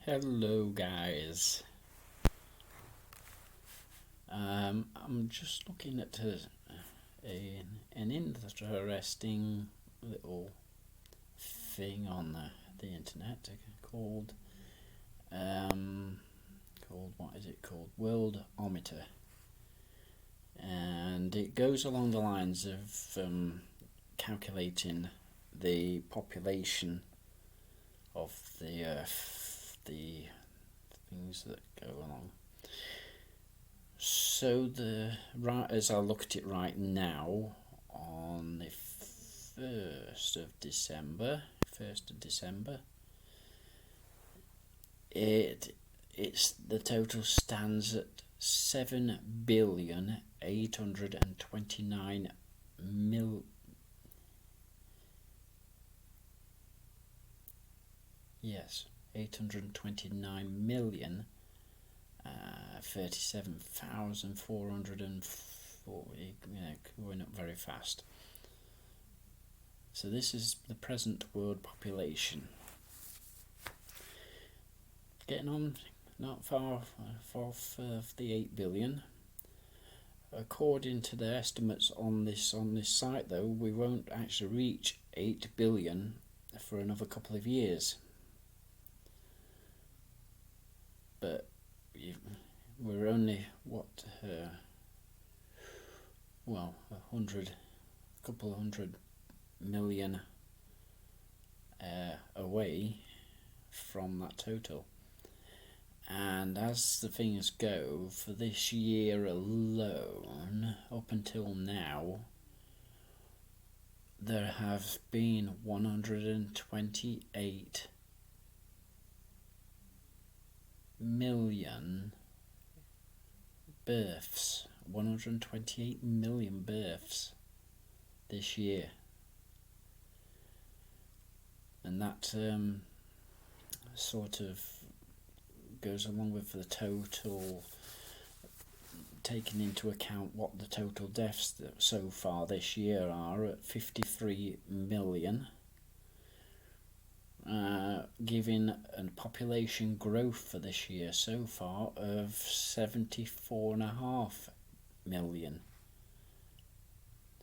Hello guys. I'm just looking at an interesting little thing on the internet called what is it called? Worldometer, and it goes along the lines of calculating the population of the Earth, the things that go along. So as I look at it right now, on the 1st of December, it's the total stands at 7,829,000,000. Yes, 829,000,000. 37,440, going up very fast. So this is the present world population. Getting on not far off the 8 billion. According to the estimates on this site, though, we won't actually reach 8 billion for another couple of years. But we're only a couple hundred million away from that total. And as the things go, for this year alone, up until now, there have been 128 million births. 128 million births this year. And that sort of goes along with the total, taking into account what the total deaths so far this year are at 53 million, giving a population growth for this year so far of 74.5 million.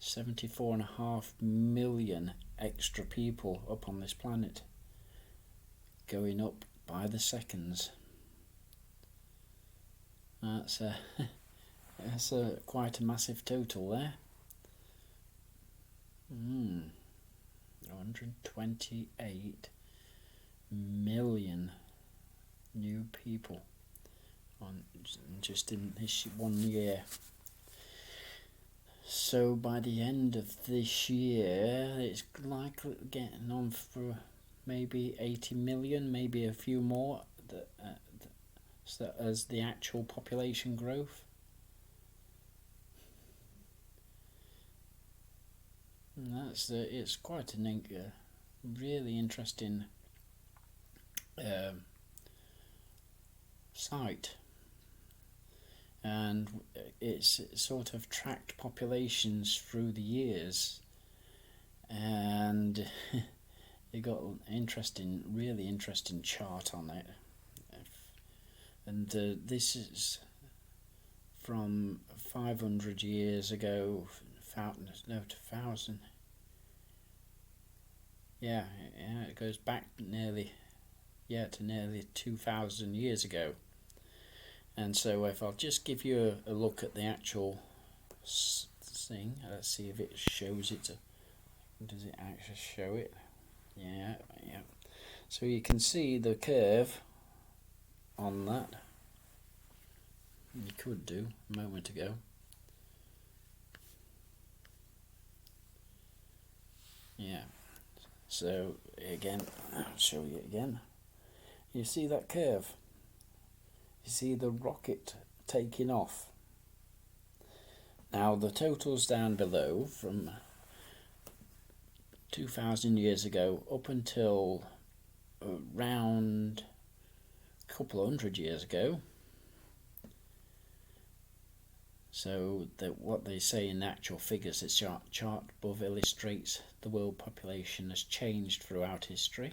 74.5 million extra people up on this planet, going up by the seconds. That's quite a massive total there. 128 million new people just in this 1 year. So by the end of this year, it's likely getting on for maybe 80 million, maybe a few more, as the actual population growth. And it's quite a really interesting site. And it's sort of tracked populations through the years, and it got an really interesting chart on it. And this is from 500 years ago, to 1,000. Yeah, it goes back to nearly 2,000 years ago. And so if I'll just give you a look at the actual thing, let's see if it shows it. Does it actually show it? Yeah. So you can see the curve on that. You could do a moment ago. Yeah. So again, I'll show you again. You see that curve? You see the rocket taking off. Now the totals down below from 2,000 years ago up until around a couple hundred years ago. So what they say in actual figures, this chart above illustrates the world population has changed throughout history,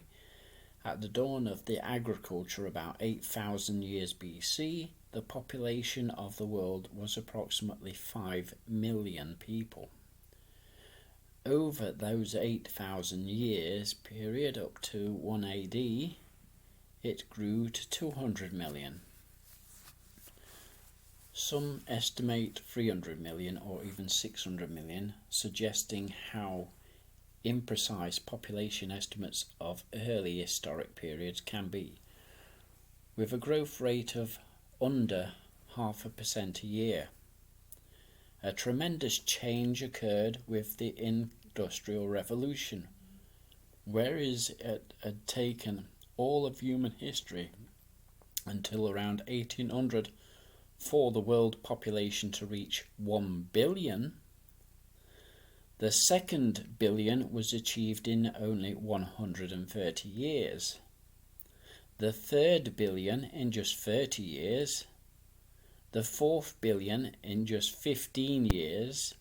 At the dawn of the agriculture about 8,000 years BC, the population of the world was approximately 5 million people. Over those 8,000 years period up to 1 AD, it grew to 200 million. Some estimate 300 million or even 600 million, suggesting how imprecise population estimates of early historic periods can be, with a growth rate of under 0.5% a year. A tremendous change occurred with the Industrial Revolution, whereas it had taken all of human history until around 1800 for the world population to reach 1 billion. The second billion was achieved in only 130 years. The third billion in just 30 years. The fourth billion in just 15 years.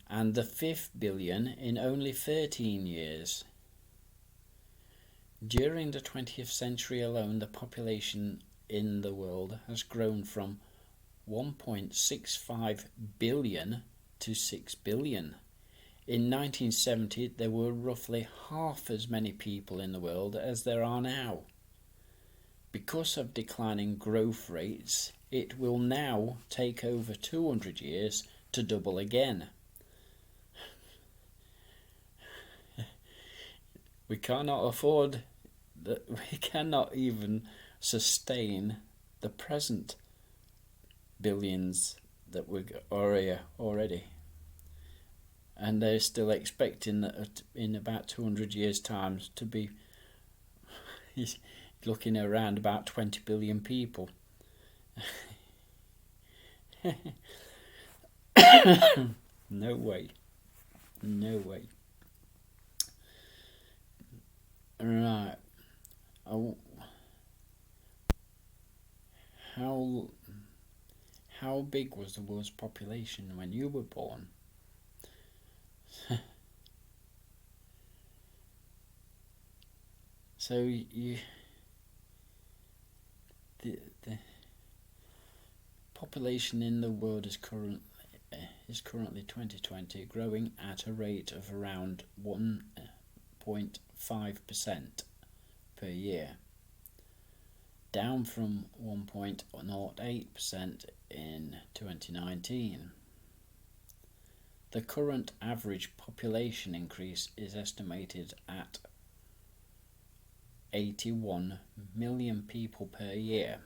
And the fifth billion in only 13 years. During the 20th century alone, the population in the world has grown from 1.65 billion to 6 billion. In 1970, there were roughly half as many people in the world as there are now. Because of declining growth rates, it will now take over 200 years to double again. We cannot afford that. We cannot even sustain the present billions that we are already, and they're still expecting that in about 200 years' time to be looking around about 20 billion people. No way. Right. How big was the world's population when you were born? So the population in the world is currently 2020 growing at a rate of around 1.5% per year, down from 1.08% in 2019. The current average population increase is estimated at 81 million people per year.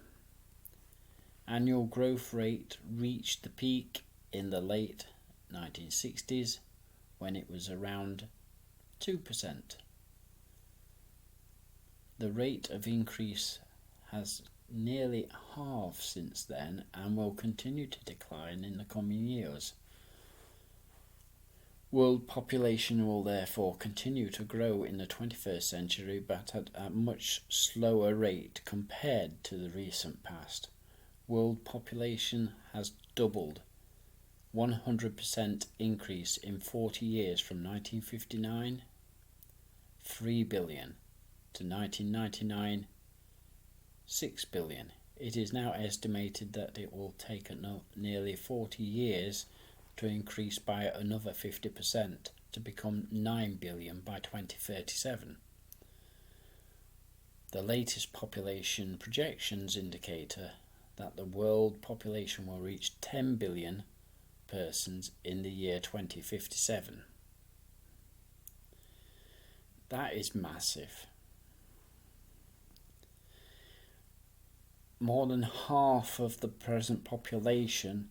Annual growth rate reached the peak in the late 1960s when it was around 2%. The rate of increase has nearly halved since then and will continue to decline in the coming years. World population will therefore continue to grow in the 21st century, but at a much slower rate compared to the recent past. World population has doubled, 100% increase in 40 years from 1959, 3 billion, to 1999, 6 billion. It is now estimated that it will take nearly 40 years to increase by another 50% to become 9 billion by 2037. The latest population projections indicate that the world population will reach 10 billion persons in the year 2057. That is massive. More than half of the present population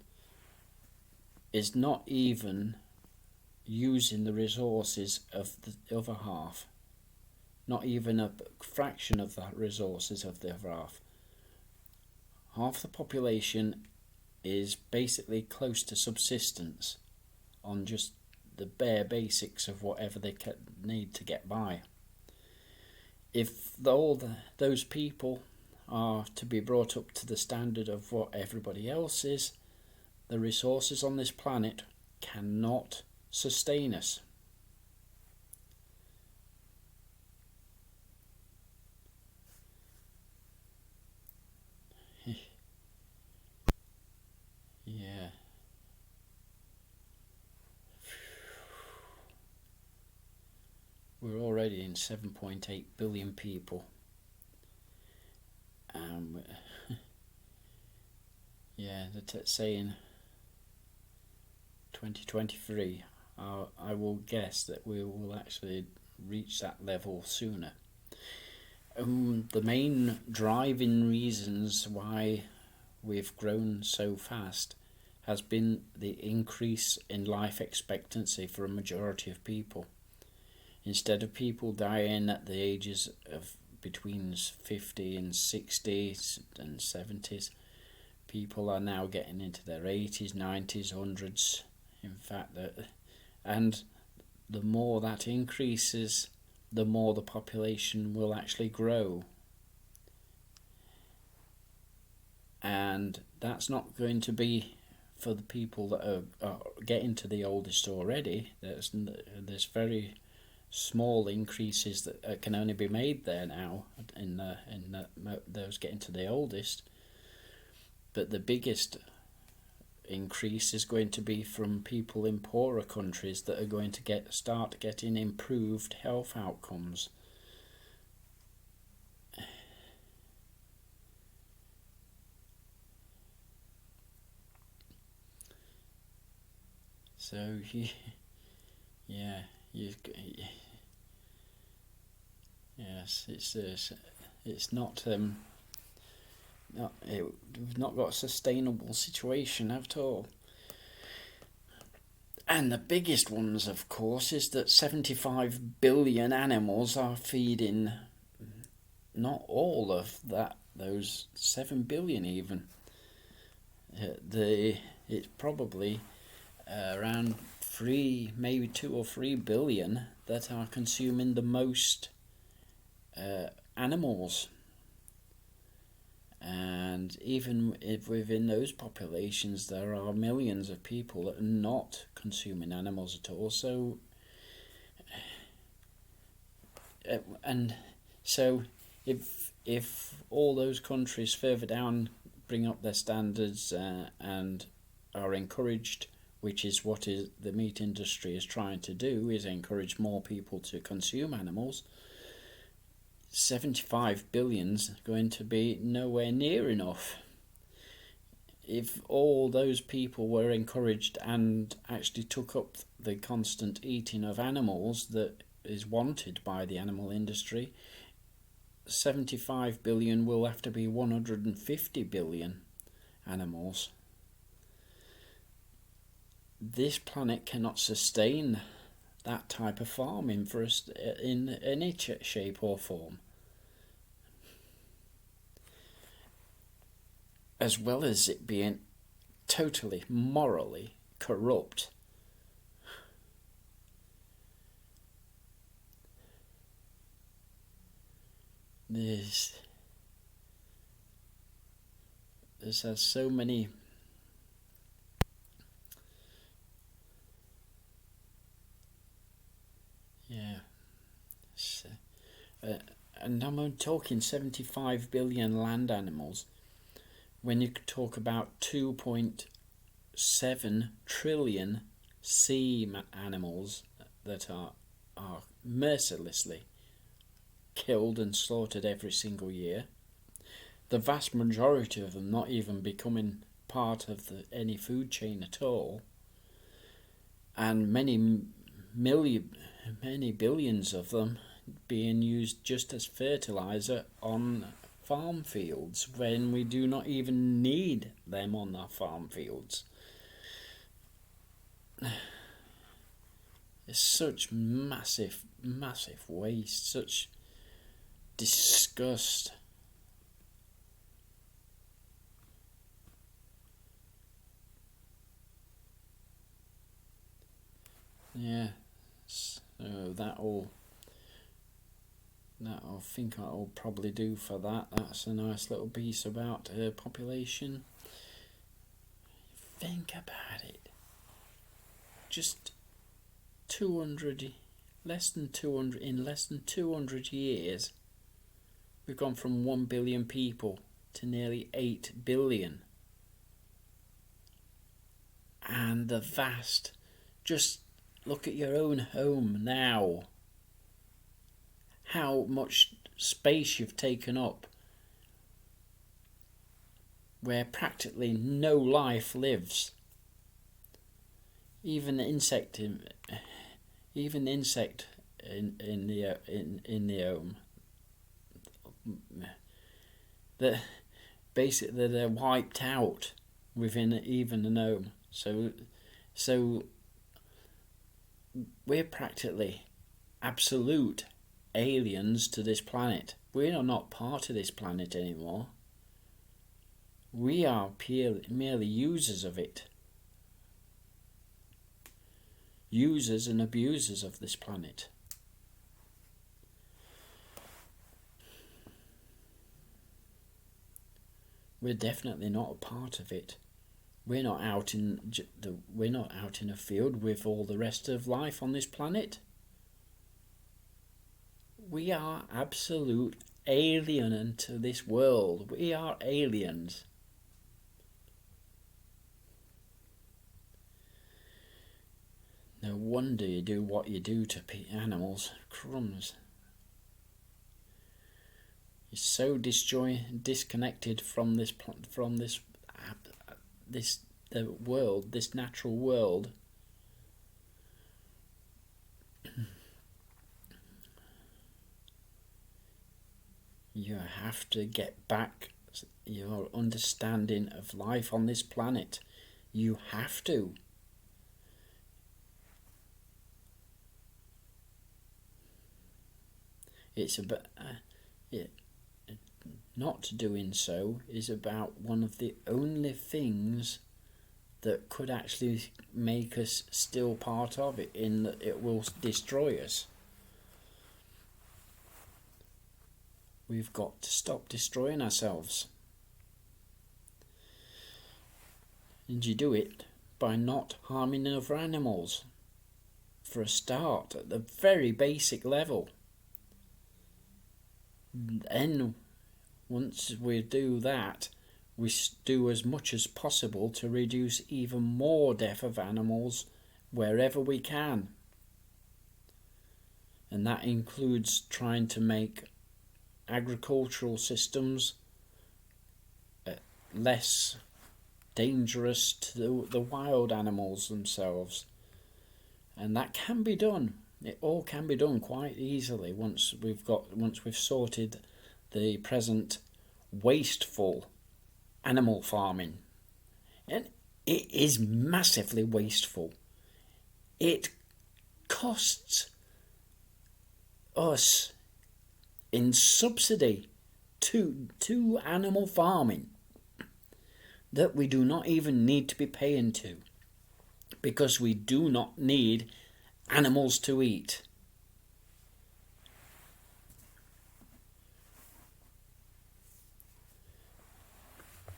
is not even using the resources of the other half. Not even a fraction of the resources of the other half. Half the population is basically close to subsistence on just the bare basics of whatever they need to get by. If those people are to be brought up to the standard of what everybody else is, the resources on this planet cannot sustain us. we're already in 7.8 billion people. Yeah, that's saying 2023. I will guess that we will actually reach that level sooner. The main driving reasons why we've grown so fast has been the increase in life expectancy for a majority of people. Instead of people dying at the ages of between 50 and 60s and 70s, people are now getting into their 80s, 90s, 100s. In fact, and the more that increases, the more the population will actually grow. And that's not going to be for the people that are getting to the oldest already. There's very small increases that can only be made there now in those getting to the oldest. But the biggest increase is going to be from people in poorer countries that are going to start getting improved health outcomes. So yes, it's not we've not got a sustainable situation at all. And the biggest ones, of course, is that 75 billion animals are feeding not all of those 7 billion even. It's probably around 3, maybe 2 or 3 billion that are consuming the most animals. And even if within those populations there are millions of people that are not consuming animals at all. So and so if all those countries further down bring up their standards and are encouraged, which is what the meat industry is trying to do, is encourage more people to consume animals, 75 billion's going to be nowhere near enough. If all those people were encouraged and actually took up the constant eating of animals that is wanted by the animal industry, 75 billion will have to be 150 billion animals. This planet cannot sustain that type of farming for us in any shape or form. As well as it being totally morally corrupt. This has so many and I'm talking 75 billion land animals. When you talk about 2.7 trillion sea animals that are mercilessly killed and slaughtered every single year, the vast majority of them not even becoming part of any food chain at all, and many billions of them being used just as fertilizer on farm fields when we do not even need them on our farm fields. It's such massive waste, such disgust. Yeah, so I think I'll probably do for that. That's a nice little piece about population. Think about it. Just 200, less than 200, in less than 200 years, we've gone from 1 billion people to nearly 8 billion. And the vast, just look at your own home now. how much space you've taken up where practically no life lives. Even the insect in the home, that basically they're wiped out within even the gnome. So we're practically absolute aliens to this planet. We are not part of this planet anymore. We are merely users of it. Users and abusers of this planet. We're definitely not a part of it. We're not out in a field with all the rest of life on this planet. We are absolute alien to this world. We are aliens. No wonder you do what you do to animals. Crumbs. You're so disconnected from the world, this natural world. You have to get back your understanding of life on this planet. You have to. It's about not doing so is about one of the only things that could actually make us still part of it, in that it will destroy us. We've got to stop destroying ourselves. And you do it by not harming other animals. For a start, at the very basic level. Then, once we do that, we do as much as possible to reduce even more death of animals wherever we can. And that includes trying to make agricultural systems less dangerous to the wild animals themselves. And that can be done. It all can be done quite easily once we've sorted the present wasteful animal farming. And it is massively wasteful. It costs us in subsidy to animal farming that we do not even need to be paying to, because we do not need animals to eat.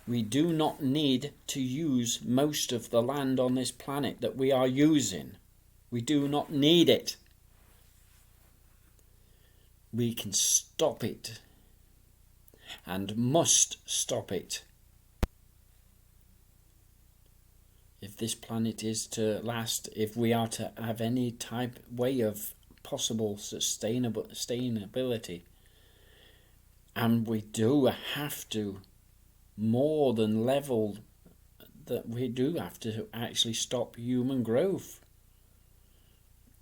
We do not need to use most of the land on this planet that we are using. We do not need it. We can stop it, and must stop it. If this planet is to last, if we are to have any type way of possible sustainability, and we do have to more than level, that we do have to actually stop human growth.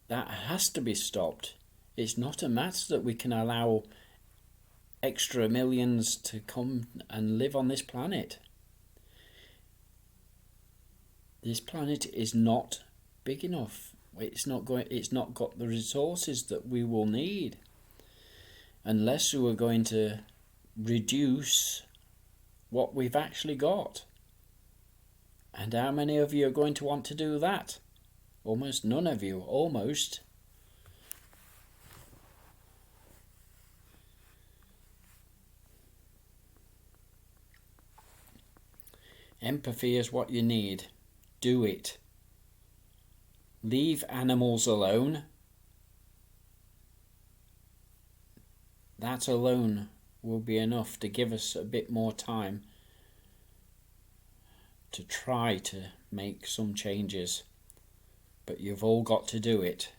That has to be stopped. It's not a matter that we can allow extra millions to come and live on this planet. This planet is not big enough. It's not got the resources that we will need, unless we are going to reduce what we've actually got. And how many of you are going to want to do that? Almost none of you. Almost. Empathy is what you need. Do it. Leave animals alone. That alone will be enough to give us a bit more time to try to make some changes. But you've all got to do it.